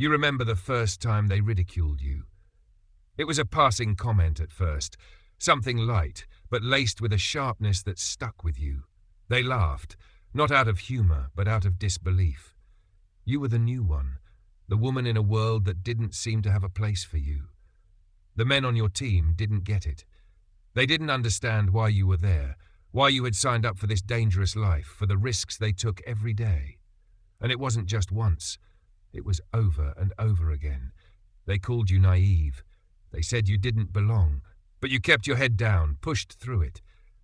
You remember the first time they ridiculed you. It was a passing comment at first, something light, but laced with a sharpness that stuck with you. They laughed, not out of humor, but out of disbelief. You were the new one, the woman in a world that didn't seem to have a place for you. The men on your team didn't get it. They didn't understand why you were there, why you had signed up for this dangerous life, for the risks they took every day. And it wasn't just once. It was over and over again. They called you naive. They said you didn't belong, but you kept your head down, pushed through it.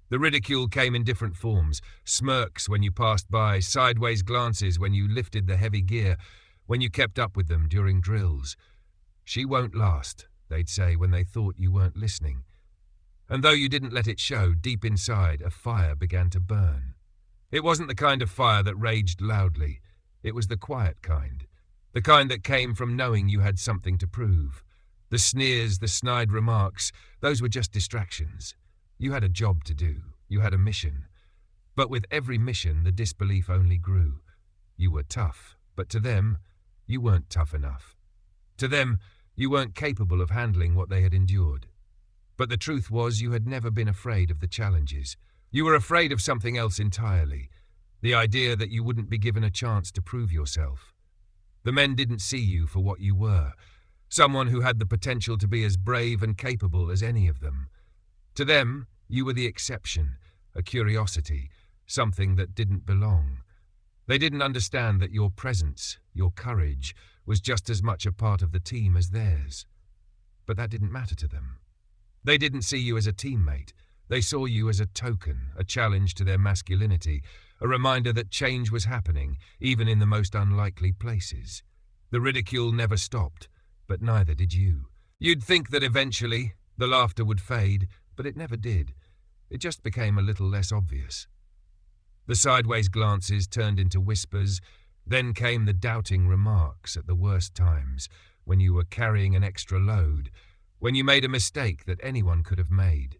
The ridicule came in different forms, smirks when you passed by, sideways glances when you lifted the heavy gear, when you kept up with them during drills. "She won't last," they'd say when they thought you weren't listening. And though you didn't let it show, deep inside, a fire began to burn. It wasn't the kind of fire that raged loudly. It was the quiet kind. The kind that came from knowing you had something to prove. The sneers, the snide remarks, those were just distractions. You had a job to do. You had a mission. But with every mission, the disbelief only grew. You were tough, but to them, you weren't tough enough. To them, you weren't capable of handling what they had endured. But the truth was you had never been afraid of the challenges. You were afraid of something else entirely, the idea that you wouldn't be given a chance to prove yourself. The men didn't see you for what you were, someone who had the potential to be as brave and capable as any of them. To them, you were the exception, a curiosity, something that didn't belong. They didn't understand that your presence, your courage, was just as much a part of the team as theirs. But that didn't matter to them. They didn't see you as a teammate. They saw you as a token, a challenge to their masculinity, a reminder that change was happening, even in the most unlikely places. The ridicule never stopped, but neither did you. You'd think that eventually the laughter would fade, but it never did. It just became a little less obvious. The sideways glances turned into whispers, then came the doubting remarks at the worst times, when you were carrying an extra load, when you made a mistake that anyone could have made.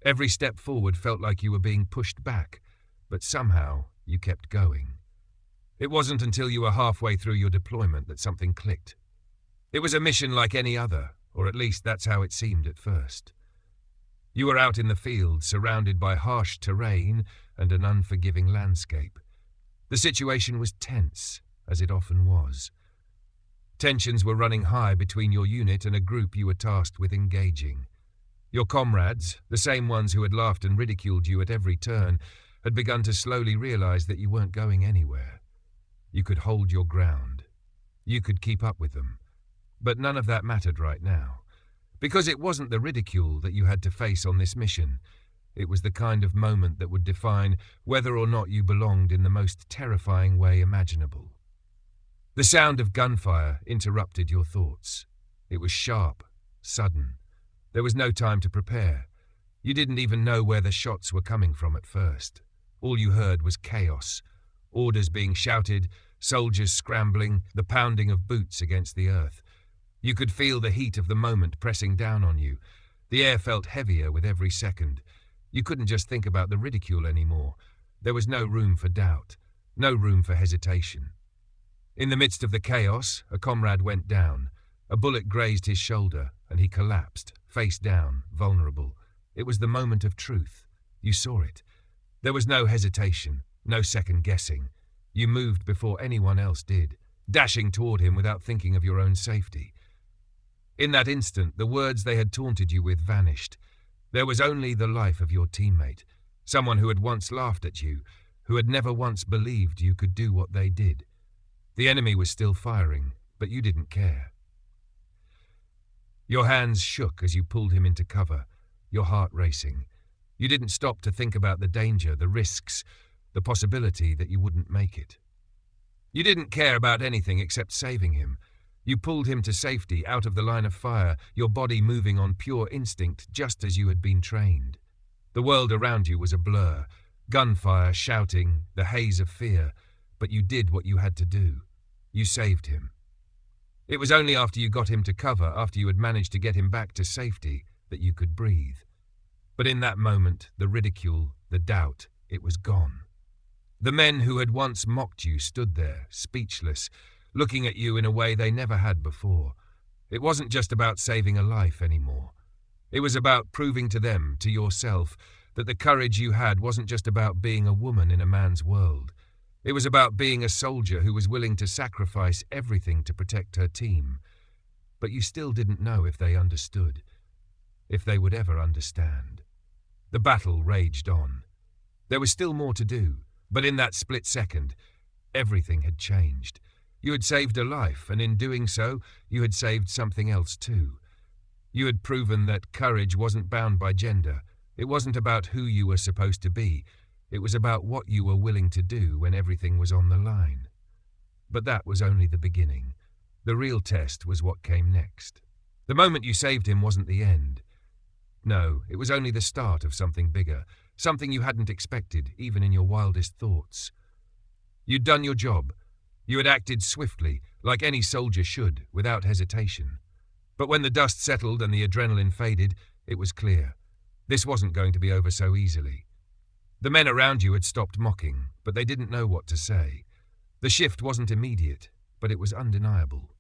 Every step forward felt like you were being pushed back, but somehow you kept going. It wasn't until you were halfway through your deployment that something clicked. It was a mission like any other, or at least that's how it seemed at first. You were out in the field, surrounded by harsh terrain and an unforgiving landscape. The situation was tense, as it often was. Tensions were running high between your unit and a group you were tasked with engaging. Your comrades, the same ones who had laughed and ridiculed you at every turn, had begun to slowly realize that you weren't going anywhere. You could hold your ground. You could keep up with them. But none of that mattered right now. Because it wasn't the ridicule that you had to face on this mission. It was the kind of moment that would define whether or not you belonged in the most terrifying way imaginable. The sound of gunfire interrupted your thoughts. It was sharp, sudden. There was no time to prepare. You didn't even know where the shots were coming from at first. All you heard was chaos. Orders being shouted, soldiers scrambling, the pounding of boots against the earth. You could feel the heat of the moment pressing down on you. The air felt heavier with every second. You couldn't just think about the ridicule anymore. There was no room for doubt, no room for hesitation. In the midst of the chaos, a comrade went down. A bullet grazed his shoulder, and he collapsed, face down, vulnerable. It was the moment of truth. You saw it. There was no hesitation, no second guessing. You moved before anyone else did, dashing toward him without thinking of your own safety. In that instant, the words they had taunted you with vanished. There was only the life of your teammate, someone who had once laughed at you, who had never once believed you could do what they did. The enemy was still firing, but you didn't care. Your hands shook as you pulled him into cover, your heart racing. You didn't stop to think about the danger, the risks, the possibility that you wouldn't make it. You didn't care about anything except saving him. You pulled him to safety, out of the line of fire, your body moving on pure instinct, just as you had been trained. The world around you was a blur, gunfire, shouting, the haze of fear, but you did what you had to do. You saved him. It was only after you got him to cover, after you had managed to get him back to safety, that you could breathe. But in that moment, the ridicule, the doubt, it was gone. The men who had once mocked you stood there, speechless, looking at you in a way they never had before. It wasn't just about saving a life anymore. It was about proving to them, to yourself, that the courage you had wasn't just about being a woman in a man's world. It was about being a soldier who was willing to sacrifice everything to protect her team. But you still didn't know if they understood, if they would ever understand. The battle raged on. There was still more to do, but in that split second, everything had changed. You had saved a life, and in doing so, you had saved something else too. You had proven that courage wasn't bound by gender. It wasn't about who you were supposed to be. It was about what you were willing to do when everything was on the line. But that was only the beginning. The real test was what came next. The moment you saved him wasn't the end. No, it was only the start of something bigger, something you hadn't expected, even in your wildest thoughts. You'd done your job. You had acted swiftly, like any soldier should, without hesitation. But when the dust settled and the adrenaline faded, it was clear. This wasn't going to be over so easily. The men around you had stopped mocking, but they didn't know what to say. The shift wasn't immediate, but it was undeniable.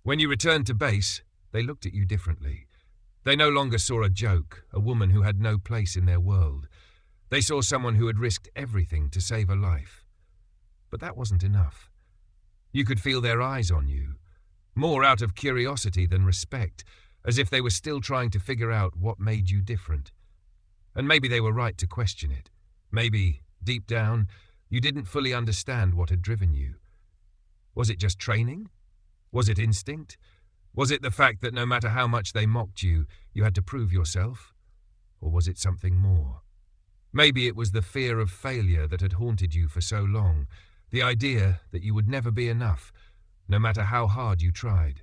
When you returned to base, they looked at you differently. They no longer saw a joke, a woman who had no place in their world. They saw someone who had risked everything to save a life. But that wasn't enough. You could feel their eyes on you, more out of curiosity than respect, as if they were still trying to figure out what made you different. And maybe they were right to question it. Maybe, deep down, you didn't fully understand what had driven you. Was it just training? Was it instinct? Was it the fact that no matter how much they mocked you, you had to prove yourself? Or was it something more? Maybe it was the fear of failure that had haunted you for so long, the idea that you would never be enough, no matter how hard you tried.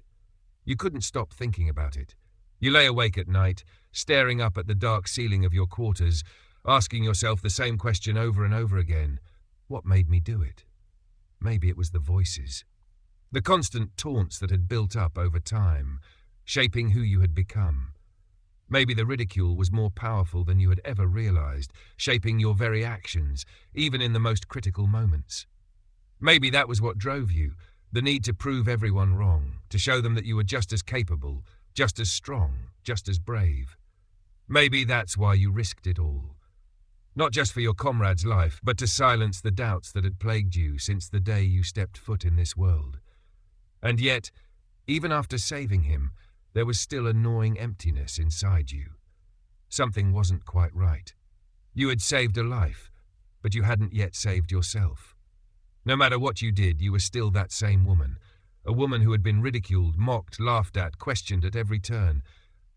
You couldn't stop thinking about it. You lay awake at night, staring up at the dark ceiling of your quarters, asking yourself the same question over and over again. What made me do it? Maybe it was the voices. The constant taunts that had built up over time, shaping who you had become. Maybe the ridicule was more powerful than you had ever realized, shaping your very actions, even in the most critical moments. Maybe that was what drove you, the need to prove everyone wrong, to show them that you were just as capable, just as strong, just as brave. Maybe that's why you risked it all. Not just for your comrade's life, but to silence the doubts that had plagued you since the day you stepped foot in this world. And yet, even after saving him, there was still a gnawing emptiness inside you. Something wasn't quite right. You had saved a life, but you hadn't yet saved yourself. No matter what you did, you were still that same woman, a woman who had been ridiculed, mocked, laughed at, questioned at every turn.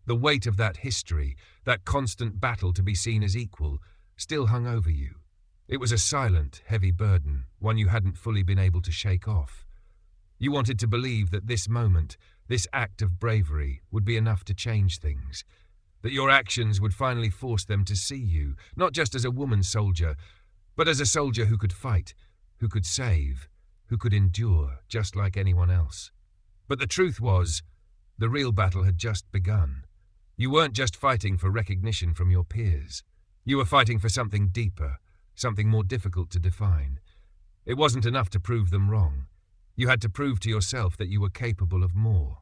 The weight of that history, that constant battle to be seen as equal, still hung over you. It was a silent, heavy burden, one you hadn't fully been able to shake off. You wanted to believe that this moment, this act of bravery, would be enough to change things, that your actions would finally force them to see you, not just as a woman soldier, but as a soldier who could fight, who could save, who could endure just like anyone else. But the truth was, the real battle had just begun. You weren't just fighting for recognition from your peers. You were fighting for something deeper, something more difficult to define. It wasn't enough to prove them wrong. You had to prove to yourself that you were capable of more,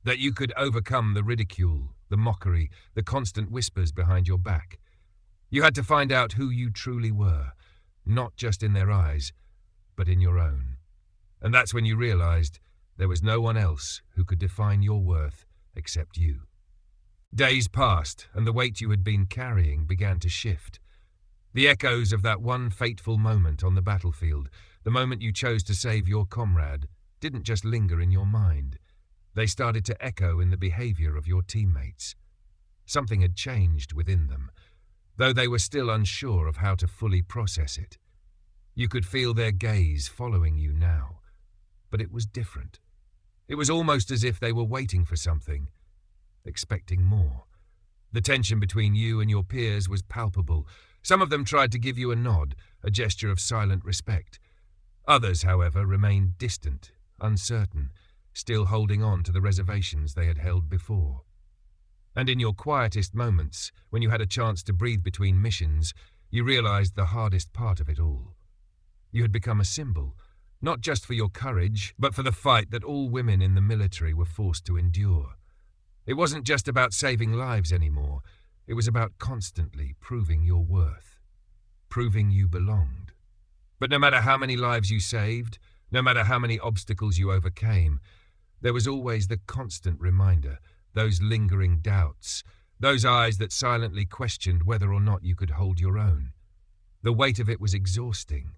that you could overcome the ridicule, the mockery, the constant whispers behind your back. You had to find out who you truly were, not just in their eyes, but in your own. And that's when you realized there was no one else who could define your worth except you. Days passed, and the weight you had been carrying began to shift. The echoes of that one fateful moment on the battlefield, the moment you chose to save your comrade, didn't just linger in your mind. They started to echo in the behavior of your teammates. Something had changed within them, though they were still unsure of how to fully process it. You could feel their gaze following you now, but it was different. It was almost as if they were waiting for something, expecting more. The tension between you and your peers was palpable. Some of them tried to give you a nod, a gesture of silent respect. Others, however, remained distant, uncertain, still holding on to the reservations they had held before. And in your quietest moments, when you had a chance to breathe between missions, you realized the hardest part of it all. You had become a symbol, Not just for your courage, but for the fight that all women in the military were forced to endure. It wasn't just about saving lives anymore. It was about constantly proving your worth, proving you belonged. But no matter how many lives you saved, no matter how many obstacles you overcame, there was always the constant reminder, those lingering doubts, those eyes that silently questioned whether or not you could hold your own. The weight of it was exhausting,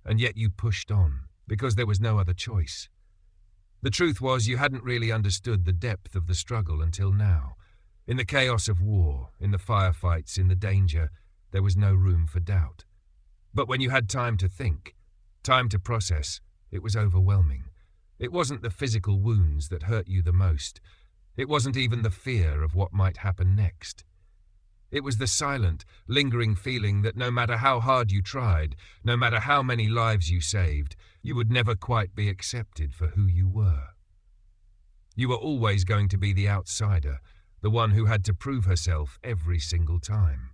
and yet you pushed on, because there was no other choice. The truth was you hadn't really understood the depth of the struggle until now. In the chaos of war, in the firefights, in the danger, there was no room for doubt. But when you had time to think, time to process, it was overwhelming. It wasn't the physical wounds that hurt you the most. It wasn't even the fear of what might happen next. It was the silent, lingering feeling that no matter how hard you tried, no matter how many lives you saved, you would never quite be accepted for who you were. You were always going to be the outsider, the one who had to prove herself every single time.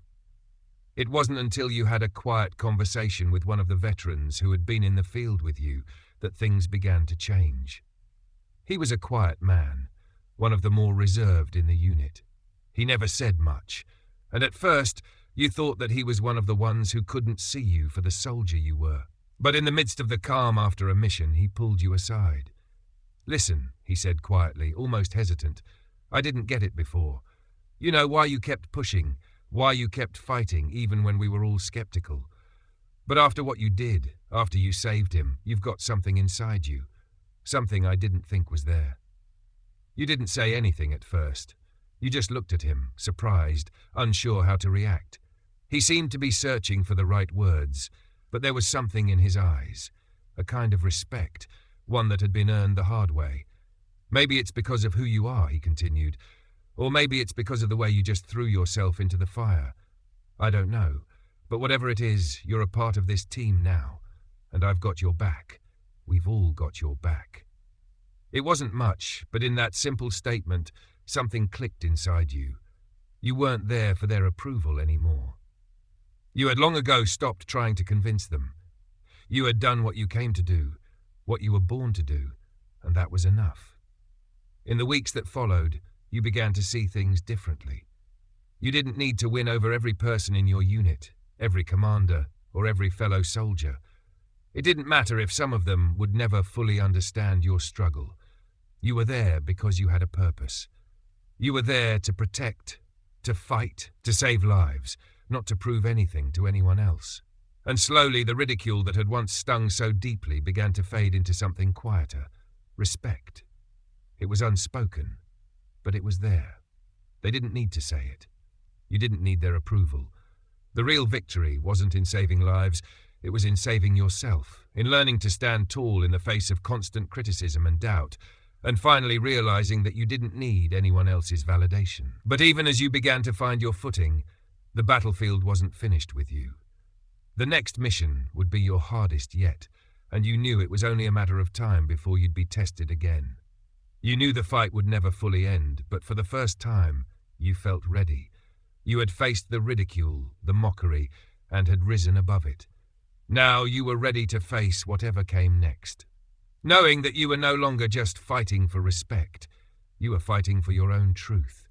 It wasn't until you had a quiet conversation with one of the veterans who had been in the field with you that things began to change. He was a quiet man, one of the more reserved in the unit. He never said much, and at first you thought that he was one of the ones who couldn't see you for the soldier you were. But in the midst of the calm after a mission, he pulled you aside. "Listen," he said quietly, almost hesitant. "I didn't get it before. You know why you kept pushing, why you kept fighting even when we were all skeptical. But after what you did, after you saved him, you've got something inside you. Something I didn't think was there." You didn't say anything at first. You just looked at him, surprised, unsure how to react. He seemed to be searching for the right words, but there was something in his eyes, a kind of respect, one that had been earned the hard way. "Maybe it's because of who you are," he continued, "or maybe it's because of the way you just threw yourself into the fire. I don't know, but whatever it is, you're a part of this team now, and I've got your back. We've all got your back." It wasn't much, but in that simple statement, something clicked inside you. You weren't there for their approval anymore. You had long ago stopped trying to convince them. You had done what you came to do, what you were born to do, and that was enough. In the weeks that followed, you began to see things differently. You didn't need to win over every person in your unit, every commander, or every fellow soldier. It didn't matter if some of them would never fully understand your struggle. You were there because you had a purpose. You were there to protect, to fight, to save lives, not to prove anything to anyone else. And slowly the ridicule that had once stung so deeply began to fade into something quieter, respect. It was unspoken, but it was there. They didn't need to say it. You didn't need their approval. The real victory wasn't in saving lives, it was in saving yourself, in learning to stand tall in the face of constant criticism and doubt, and finally realizing that you didn't need anyone else's validation. But even as you began to find your footing, the battlefield wasn't finished with you. The next mission would be your hardest yet, and you knew it was only a matter of time before you'd be tested again. You knew the fight would never fully end, but for the first time, you felt ready. You had faced the ridicule, the mockery, and had risen above it. Now you were ready to face whatever came next. Knowing that you were no longer just fighting for respect, you were fighting for your own truth.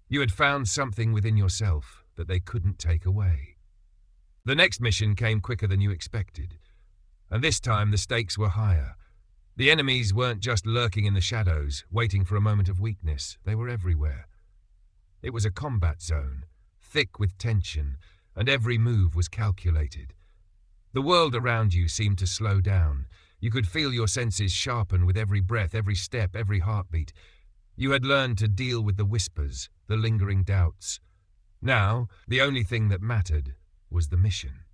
You had found something within yourself that they couldn't take away. The next mission came quicker than you expected, and this time the stakes were higher. The enemies weren't just lurking in the shadows, waiting for a moment of weakness. They were everywhere. It was a combat zone, thick with tension, and every move was calculated. The world around you seemed to slow down. You could feel your senses sharpen with every breath, every step, every heartbeat. You had learned to deal with the whispers, the lingering doubts. Now, the only thing that mattered was the mission.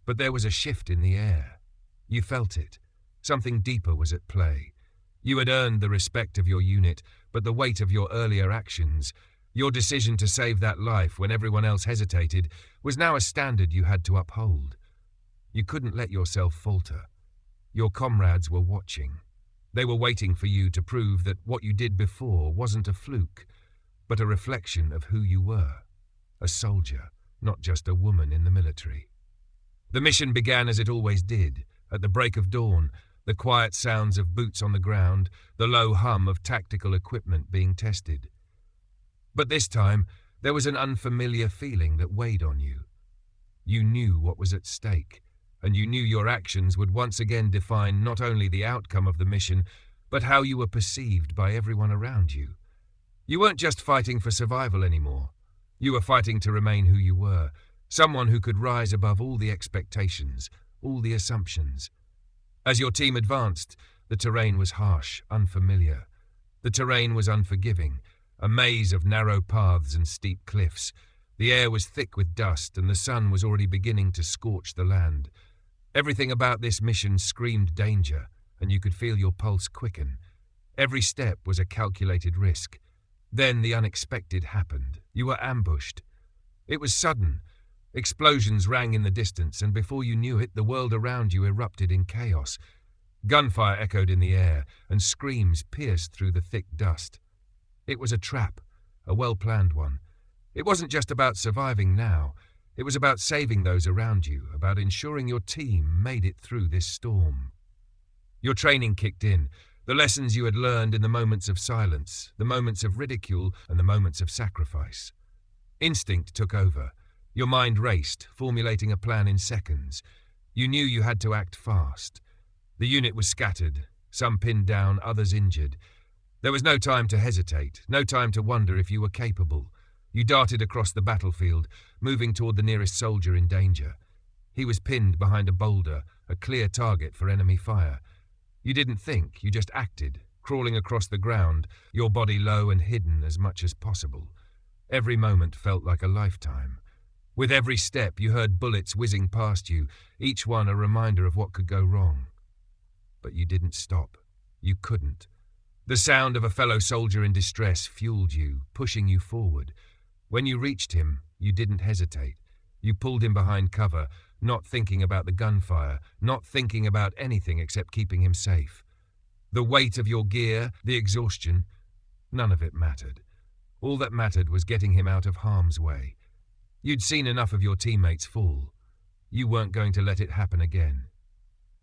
But there was a shift in the air. You felt it. Something deeper was at play. You had earned the respect of your unit, but the weight of your earlier actions, your decision to save that life when everyone else hesitated, was now a standard you had to uphold. You couldn't let yourself falter. Your comrades were watching. They were waiting for you to prove that what you did before wasn't a fluke, but a reflection of who you were. A soldier, not just a woman in the military. The mission began as it always did, At the break of dawn, the quiet sounds of boots on the ground, the low hum of tactical equipment being tested. But this time, there was an unfamiliar feeling that weighed on you. You knew what was at stake, and you knew your actions would once again define not only the outcome of the mission, but how you were perceived by everyone around you. You weren't just fighting for survival anymore. You were fighting to remain who you were, someone who could rise above all the expectations, all the assumptions. As your team advanced, the terrain was harsh, unfamiliar. The terrain was unforgiving, a maze of narrow paths and steep cliffs. The air was thick with dust, and the sun was already beginning to scorch the land. Everything about this mission screamed danger, and you could feel your pulse quicken. Every step was a calculated risk. Then the unexpected happened. You were ambushed. It was sudden. Explosions rang in the distance, and before you knew it, the world around you erupted in chaos. Gunfire echoed in the air, and screams pierced through the thick dust. It was a trap, a well-planned one. It wasn't just about surviving now. It was about saving those around you, about ensuring your team made it through this storm. Your training kicked in, the lessons you had learned in the moments of silence, the moments of ridicule, and the moments of sacrifice. Instinct took over. Your mind raced, formulating a plan in seconds. You knew you had to act fast. The unit was scattered, some pinned down, others injured. There was no time to hesitate, no time to wonder if you were capable. You darted across the battlefield, moving toward the nearest soldier in danger. He was pinned behind a boulder, a clear target for enemy fire. You didn't think, you just acted, crawling across the ground, your body low and hidden as much as possible. Every moment felt like a lifetime. With every step, you heard bullets whizzing past you, each one a reminder of what could go wrong. But you didn't stop. You couldn't. The sound of a fellow soldier in distress fueled you, pushing you forward. When you reached him, you didn't hesitate. You pulled him behind cover, not thinking about the gunfire, not thinking about anything except keeping him safe. The weight of your gear, the exhaustion, none of it mattered. All that mattered was getting him out of harm's way. You'd seen enough of your teammates fall. You weren't going to let it happen again.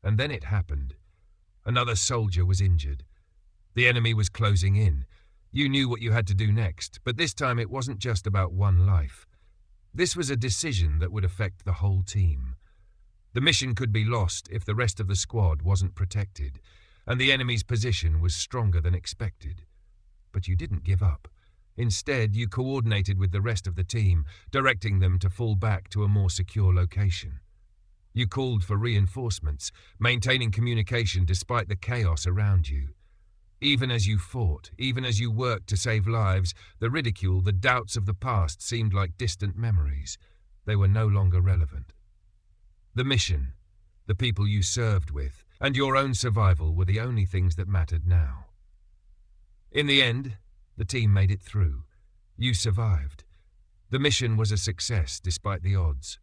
And then it happened. Another soldier was injured. The enemy was closing in. You knew what you had to do next, but this time it wasn't just about one life. This was a decision that would affect the whole team. The mission could be lost if the rest of the squad wasn't protected, and the enemy's position was stronger than expected. But you didn't give up. Instead, you coordinated with the rest of the team, directing them to fall back to a more secure location. You called for reinforcements, maintaining communication despite the chaos around you. Even as you fought, even as you worked to save lives, the ridicule, the doubts of the past seemed like distant memories. They were no longer relevant. The mission, the people you served with, and your own survival were the only things that mattered now. In the end, the team made it through. You survived. The mission was a success despite the odds.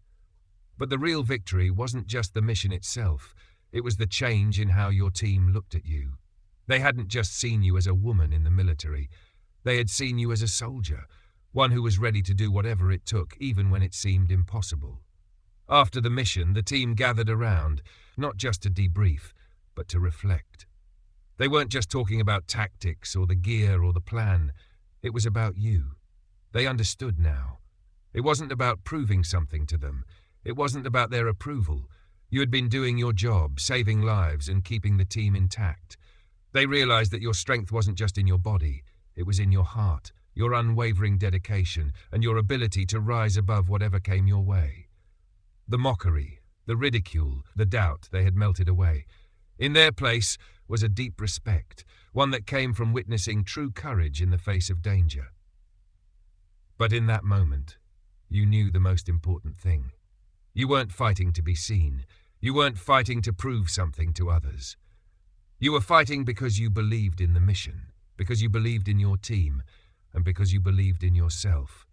But the real victory wasn't just the mission itself. It was the change in how your team looked at you. They hadn't just seen you as a woman in the military. They had seen you as a soldier, one who was ready to do whatever it took, even when it seemed impossible. After the mission, the team gathered around, not just to debrief, but to reflect. They weren't just talking about tactics or the gear or the plan. It was about you. They understood now. It wasn't about proving something to them. It wasn't about their approval. You had been doing your job, saving lives and keeping the team intact. They realized that your strength wasn't just in your body. It was in your heart, your unwavering dedication, and your ability to rise above whatever came your way. The mockery, the ridicule, the doubt, they had melted away. In their place was a deep respect, one that came from witnessing true courage in the face of danger. But in that moment, you knew the most important thing. You weren't fighting to be seen. You weren't fighting to prove something to others. You were fighting because you believed in the mission, because you believed in your team, and because you believed in yourself.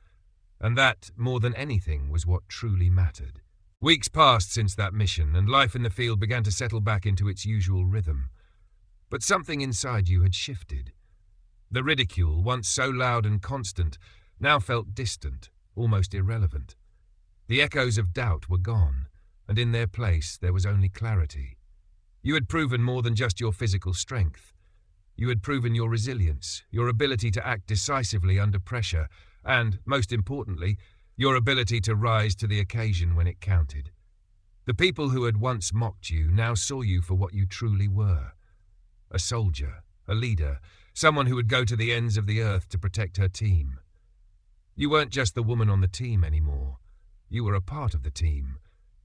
And that, more than anything, was what truly mattered. Weeks passed since that mission, and life in the field began to settle back into its usual rhythm. But something inside you had shifted. The ridicule, once so loud and constant, now felt distant, almost irrelevant. The echoes of doubt were gone, and in their place there was only clarity. You had proven more than just your physical strength. You had proven your resilience, your ability to act decisively under pressure, and, most importantly, your ability to rise to the occasion when it counted. The people who had once mocked you now saw you for what you truly were. A soldier, a leader, someone who would go to the ends of the earth to protect her team. You weren't just the woman on the team anymore. You were a part of the team.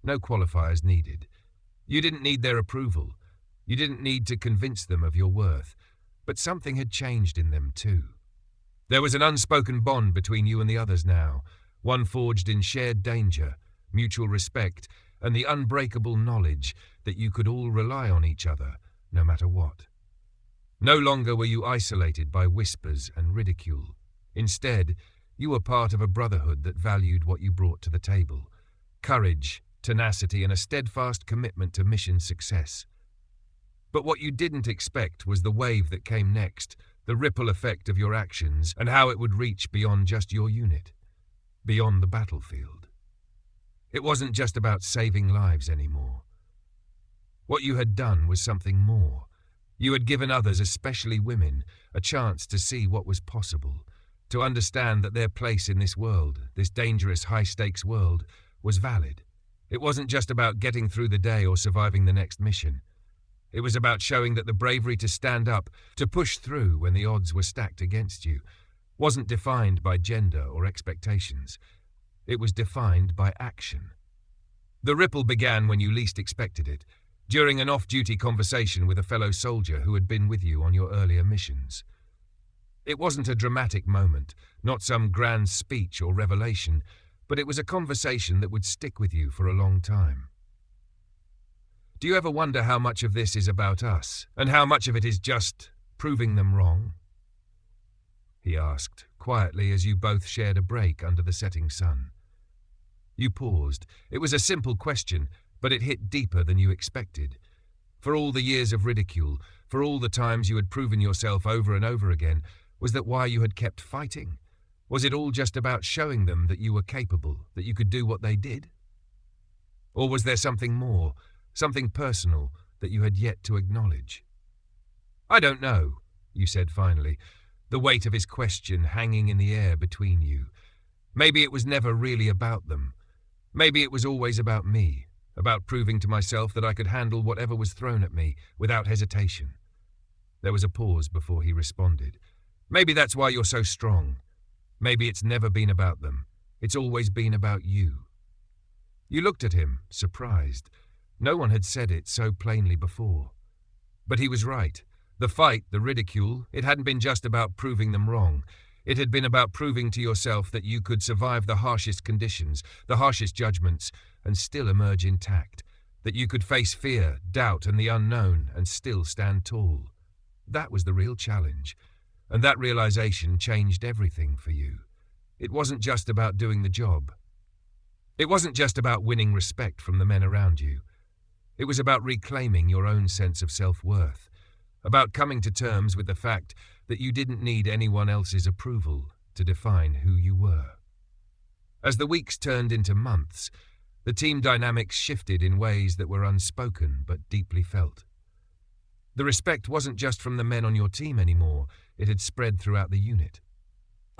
No qualifiers needed. You didn't need their approval. You didn't need to convince them of your worth. But something had changed in them too. There was an unspoken bond between you and the others now, one forged in shared danger, mutual respect, and the unbreakable knowledge that you could all rely on each other, no matter what. No longer were you isolated by whispers and ridicule. Instead, you were part of a brotherhood that valued what you brought to the table: courage, tenacity, and a steadfast commitment to mission success. But what you didn't expect was the wave that came next, the ripple effect of your actions, and how it would reach beyond just your unit, beyond the battlefield. It wasn't just about saving lives anymore. What you had done was something more. You had given others, especially women, a chance to see what was possible, to understand that their place in this world, this dangerous, high-stakes world, was valid. It wasn't just about getting through the day or surviving the next mission. It was about showing that the bravery to stand up, to push through when the odds were stacked against you, wasn't defined by gender or expectations. It was defined by action. The ripple began when you least expected it, during an off-duty conversation with a fellow soldier who had been with you on your earlier missions. It wasn't a dramatic moment, not some grand speech or revelation, but it was a conversation that would stick with you for a long time. Do you ever wonder how much of this is about us, and how much of it is just proving them wrong? He asked, quietly, as you both shared a break under the setting sun. You paused. It was a simple question, but it hit deeper than you expected. For all the years of ridicule, for all the times you had proven yourself over and over again, was that why you had kept fighting? Was it all just about showing them that you were capable, that you could do what they did? Or was there something more, something personal that you had yet to acknowledge? I don't know, you said finally, the weight of his question hanging in the air between you. Maybe it was never really about them. Maybe it was always about me, about proving to myself that I could handle whatever was thrown at me without hesitation. There was a pause before he responded. Maybe that's why you're so strong. Maybe it's never been about them. It's always been about you. You looked at him, surprised. No one had said it so plainly before. But he was right. The fight, the ridicule, it hadn't been just about proving them wrong. It had been about proving to yourself that you could survive the harshest conditions, the harshest judgments, and still emerge intact. That you could face fear, doubt, and the unknown, and still stand tall. That was the real challenge. And that realization changed everything for you. It wasn't just about doing the job. It wasn't just about winning respect from the men around you. It was about reclaiming your own sense of self-worth, about coming to terms with the fact that you didn't need anyone else's approval to define who you were. As the weeks turned into months, the team dynamics shifted in ways that were unspoken but deeply felt. The respect wasn't just from the men on your team anymore, it had spread throughout the unit.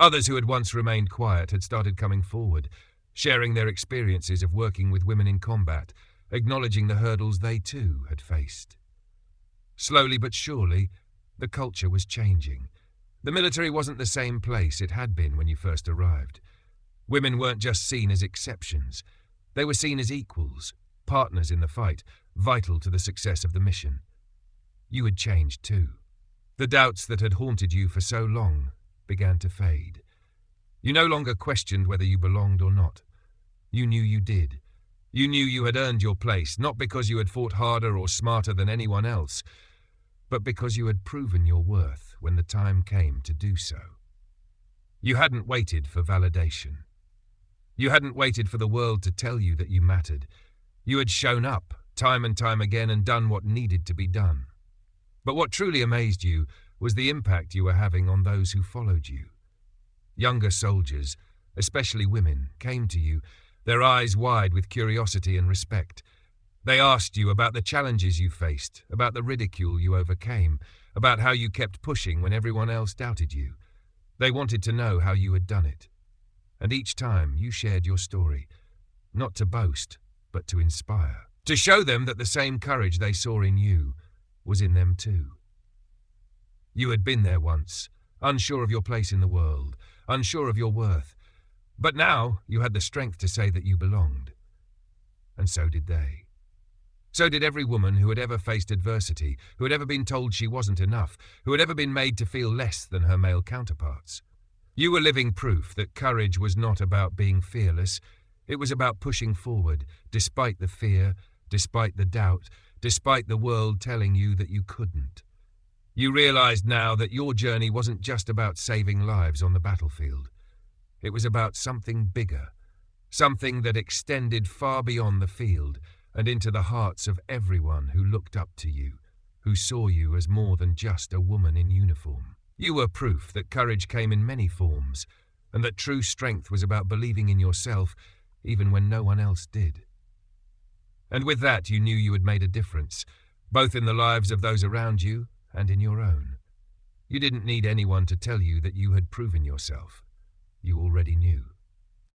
Others who had once remained quiet had started coming forward, sharing their experiences of working with women in combat, acknowledging the hurdles they too had faced. Slowly but surely, the culture was changing. The military wasn't the same place it had been when you first arrived. Women weren't just seen as exceptions. They were seen as equals, partners in the fight, vital to the success of the mission. You had changed too. The doubts that had haunted you for so long began to fade. You no longer questioned whether you belonged or not. You knew you did. You knew you had earned your place, not because you had fought harder or smarter than anyone else, but because you had proven your worth when the time came to do so. You hadn't waited for validation. You hadn't waited for the world to tell you that you mattered. You had shown up, time and time again, and done what needed to be done. But what truly amazed you was the impact you were having on those who followed you. Younger soldiers, especially women, came to you, their eyes wide with curiosity and respect. They asked you about the challenges you faced, about the ridicule you overcame, about how you kept pushing when everyone else doubted you. They wanted to know how you had done it. And each time you shared your story, not to boast, but to inspire. To show them that the same courage they saw in you was in them too. You had been there once, unsure of your place in the world, unsure of your worth, but now you had the strength to say that you belonged. And so did they. So did every woman who had ever faced adversity, who had ever been told she wasn't enough, who had ever been made to feel less than her male counterparts. You were living proof that courage was not about being fearless. It was about pushing forward, despite the fear, despite the doubt, despite the world telling you that you couldn't. You realized now that your journey wasn't just about saving lives on the battlefield. It was about something bigger, something that extended far beyond the field and into the hearts of everyone who looked up to you, who saw you as more than just a woman in uniform. You were proof that courage came in many forms, and that true strength was about believing in yourself even when no one else did. And with that you knew you had made a difference, both in the lives of those around you and in your own. You didn't need anyone to tell you that you had proven yourself. You already knew.